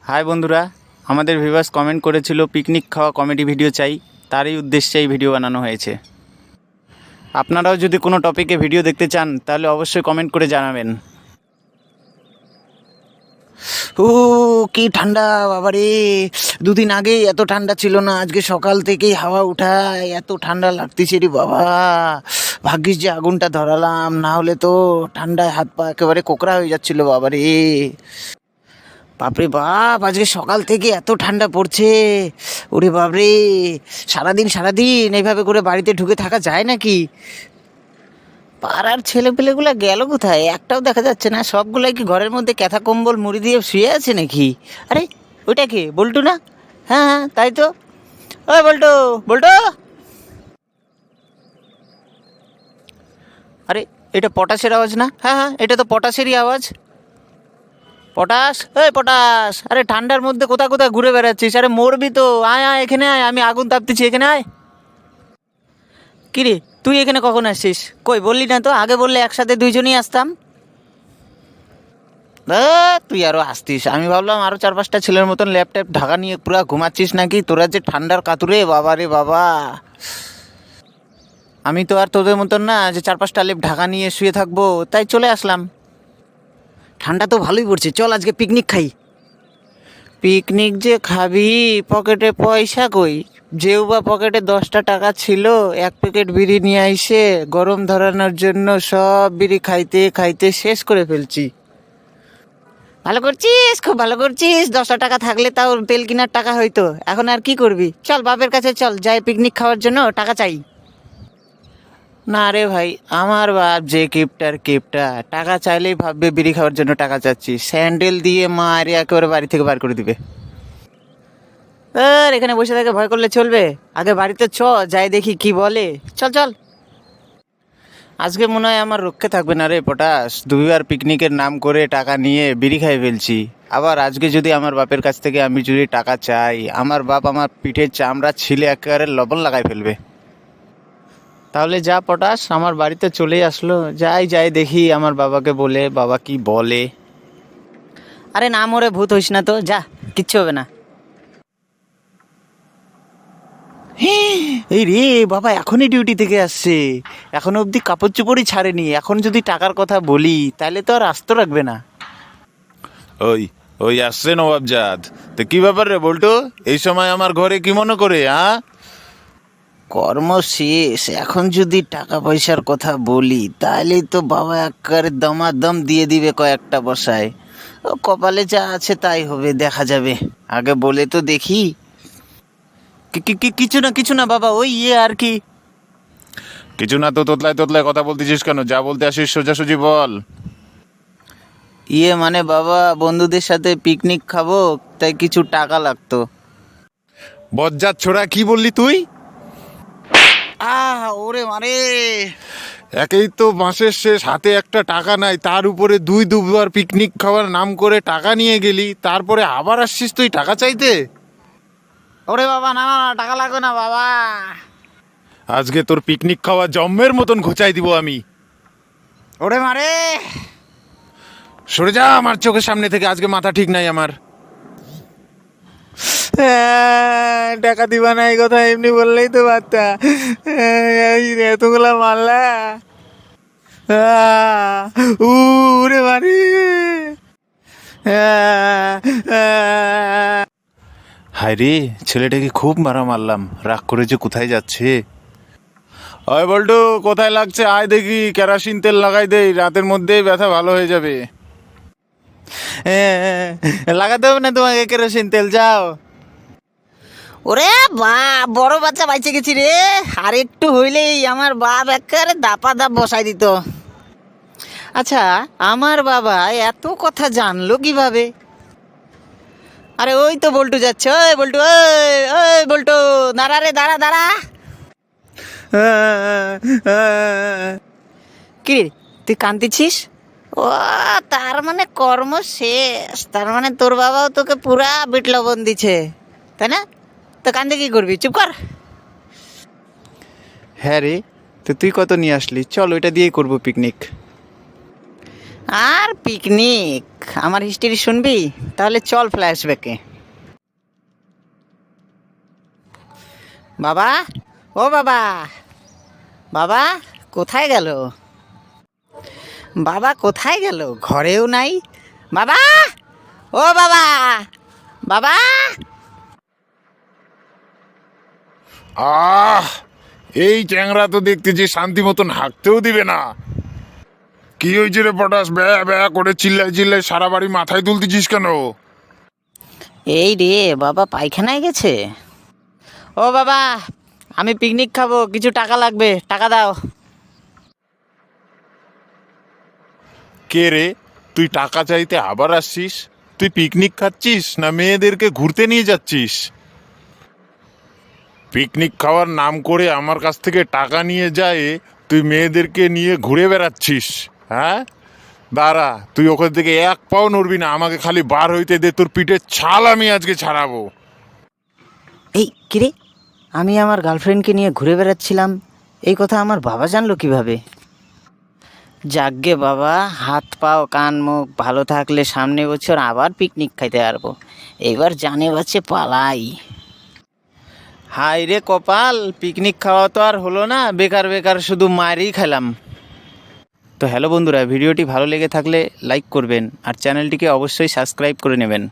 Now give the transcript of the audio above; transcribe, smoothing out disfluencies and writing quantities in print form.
High বন্ধুরা, আমাদের viewers comment করেছিল পিকনিক খাওয়া কমেডি ভিডিও চাই, তারই উদ্দেশ্যে এই ভিডিও বানানো হয়েছে। আপনারাও যদি কোনো টপিকে ভিডিও দেখতে চান তাহলে অবশ্যই কমেন্ট করে জানাবেন। ও কি ঠান্ডা বাবারে! দুদিন আগে এত ঠান্ডা ছিল না, আজকে সকাল থেকেই হাওয়া উঠায় এত ঠান্ডা লাগতেছে রে বাবা। ভাগ্যিস যে আগুনটা ধরালাম, না হলে তো ঠান্ডায় হাত পা একেবারে কোকড়া হয়ে যাচ্ছিল বাবারে। বাপরে বাপ, আজকে সকাল থেকে এত ঠান্ডা পড়ছে, ওরে বাপরে! সারাদিন সারাদিন এইভাবে করে বাড়িতে ঢুকে থাকা যায় নাকি? পাড়ার ছেলেপেলেগুলো গেল কোথায়? একটাও দেখা যাচ্ছে না। সবগুলাই কি ঘরের মধ্যে ক্যাথা কম্বল মুড়ি দিয়ে শুয়ে আছে নাকি? আরে ওইটা কে? বল্টু না? হ্যাঁ হ্যাঁ, তাই তো। ওই বল্টু, বল্টু! আরে এটা পটাশের আওয়াজ না? হ্যাঁ হ্যাঁ, এটা তো পটাশেরই আওয়াজ। পটাশ, এই পটাশ! আরে ঠান্ডার মধ্যে কোথায় কোথায় ঘুরে বেড়াচ্ছিস? আরে মরবি তো! আয় আয়, এখানে আয়, আমি আগুন তাপতেছি, এখানে আয়। কিরে, তুই এখানে কখন আসছিস? কই বললি না তো, আগে বললে একসাথে দুইজনই আসতাম। তুই আরো আসতিস, আমি ভাবলাম আরো 4-5টা ছেলের মতন ল্যাপটপ ঢাকা নিয়ে পুরা ঘুমাচ্ছিস নাকি। তোরা যে ঠান্ডার কাতুরে বাবা রে বাবা! আমি তো আর তোদের মতন না যে 4-5টা লেপ ঢাকা নিয়ে শুয়ে থাকবো, তাই চলে আসলাম। ঠান্ডা তো ভালোই পড়ছে, চল আজকে পিকনিক খাই। পিকনিক যে খাবি, পকেটে পয়সা কই? যেও বা পকেটে 10টা টাকা ছিল, এক প্যাকেট বিড়ি নিয়ে আইসে গরম ধরানোর জন্য সব বিড়ি খাইতে খাইতে শেষ করে ফেলছি। ভালো করছিস, খুব ভালো করছিস। 10টা টাকা থাকলে তাও তেল কেনার টাকা হইতো, এখন আর কি করবি? চল বাপের কাছে চল, যাই পিকনিক খাওয়ার জন্য টাকা চাই। না রে ভাই, আমার বাপ যে কিপটার কিপটা, টাকা চাইলেই ভাববে বিড়ি খাওয়ার জন্য টাকা চাচ্ছি। স্যান্ডেল দিয়ে মারে একেবারে বাড়ি থেকে বার করে দিবে। এখানে বসে থেকে ভয় করলে চলবে? আগে বাড়িতে যাই দেখি কি বলে। চল চল। আজকে মনে হয় আমার রক্ষে থাকবে না রে পটাশ। দুইবার পিকনিকের নাম করে টাকা নিয়ে বিড়ি খাই ফেলছি। আবার আজকে যদি আমার বাপের কাছ থেকে আমি যদি টাকা চাই, আমার বাপ আমার পিঠের চামড়া ছিলে একেবারে লবণ লাগাই ফেলবে। তাহলে যা পটাশ, আমার বাড়িতে চলেই আসলো, যাই যাই দেখি আমার বাবাকে বলে, বাবা কি বলে। আরে না মরে ভূত হইস না তো, যা, কিচ্ছু হবে না। এই রে বাবা, এখনই ডিউটি থেকে আসছে, এখনো অবধি কাপড় চোপড়ই ছাড়েনি। এখন যদি টাকার কথা বলি তাহলে তো আর আস্ত রাখবে না। ওই ওই আসছে নবাবজাদ। তো কি ব্যাপার রে বল্টু, এই সময় আমার ঘরে কি মনে করে? কর্ম শেষ, এখন যদি টাকা পয়সার কথা বলি তাহলেই তো বাবা একেবারে দমাদম দিয়ে দিবে কয়েকটা বসায়। ও কপালে যা আছে তাই হবে, দেখা যাবে। আগে বলে তো দেখি। কিছু না কিছু না বাবা, ওই আর কি। কিছু না তো তোতলায় তোতলায় কথা বলতেছিস কেন? যা বলতে আসিস সোজাসুজি বল। মানে বাবা, বন্ধুদের সাথে পিকনিক খাবো, তাই কিছু টাকা লাগতো। বজ্জাত ছোড়া, কি বললি তুই? ওরে মারে! একেই তো মাসের শেষ, হাতে একটা টাকা নাই, তার উপরে দুবার পিকনিক খাওয়ার নাম করে টাকা নিয়ে গেলি, তারপরে আবার আসছিস তুই টাকা চাইতে? ওরে বাবা, না না না, টাকা লাগবে না বাবা। আজকে তোর পিকনিক খাওয়া জম্মের মতন ঘোচাই দিব আমি। ওরে মারে! সরে যা আমার চোখের সামনে থেকে, আজকে মাথা ঠিক নাই আমার। টাকা দিবা না, এই কথা এমনি বললেই তো পারতা। এতগুলা মারলা। উরে মারে! হায় রে, ছেলেটাকে খুব মারা মারলাম, রাগ করে যে কোথায় যাচ্ছে। ওই বল্টু, কোথায় লাগছে আয় দেখি, কেরোসিন তেল লাগাই দেই, রাতের মধ্যেই ব্যথা ভালো হয়ে যাবে। লাগাতে হবে না তোমাকে কেরোসিন তেল, যাও। ওরে বাপ, বড় বাচ্চা বাইচে গেছি রে। আর একটু হইলেই আমার বাপ একেবারে দাপা দাপ বসাই দিত। আচ্ছা, আমার বাবা এত কথা জানলো কিভাবে? আরে ওই তো বল্টু যাচ্ছে। ওই বল্টু, ওই ওই বল্টু, দাঁড়া রে, দাঁড়া দাঁড়া। কি রে, তুই কাঁদতেছিস? ও, তার মানে কর্ম শেষ। তার মানে তোর বাবাও তোকে পুরা বিট লবণ দিছে, তাই না? তো কান্দে কি করবি, চুপ কর। হ্যাঁ রে, তো তুই কত নিয়ে আসলি? চল ওইটা দিয়েই করবো পিকনিক। আর পিকনিক, আমার হিস্ট্রি শুনবি? তাহলে চল ফ্ল্যাশব্যাকে। বাবা, ও বাবা, বাবা কোথায় গেল? বাবা কোথায় গেল? ঘরেও নাই। বাবা, ও বাবা, বাবা। আহ, এই চ্যাংরা তো দেখতেছি শান্তি মতন হাঁকতেও দিবে না। কি হয়েছে রে পটাশ, ব্যা ব্যা করে চিল্লাই চিল্লাই সারা বাড়ি মাথায় তুলতেছিস কেন? এই রে বাবা পায়খানায় গেছে। ও বাবা, আমি পিকনিক খাবো, কিছু টাকা লাগবে, টাকা দাও। কে রে, তুই টাকা চাইতে আবার আসছিস? তুই পিকনিক খাচ্ছিস না মেয়েদেরকে ঘুরতে নিয়ে যাচ্ছিস? পিকনিক খাওয়ার নাম করে আমার কাছ থেকে টাকা নিয়ে যায়, তুই মেয়েদেরকে নিয়ে ঘুরে বেড়াচ্ছিস? হ্যাঁ, দাঁড়া, তুই ওখান থেকে এক পাও নড়বি না, আমাকে খালি বার হইতে দে, তোর পিঠের ছাল আমি আজকে ছাড়াবো। এই কিরে, আমি আমার গার্লফ্রেন্ডকে নিয়ে ঘুরে বেড়াচ্ছিলাম, এই কথা আমার বাবা জানলো কিভাবে? যাগ্গে বাবা, হাত পাও কান মুখ ভালো থাকলে সামনে বছর আবার পিকনিক খাইতে পারবো। এবার জানে বাচ্চে পালাই। হাই রে কপাল, পিকনিক খাওয়া তো আর হলো না, বেকার বেকার শুধু মারই খেলাম। তো হ্যালো বন্ধুরা, ভিডিওটি ভালো লেগে থাকলে লাইক করবেন আর চ্যানেলটিকে অবশ্যই সাবস্ক্রাইব করে নেবেন।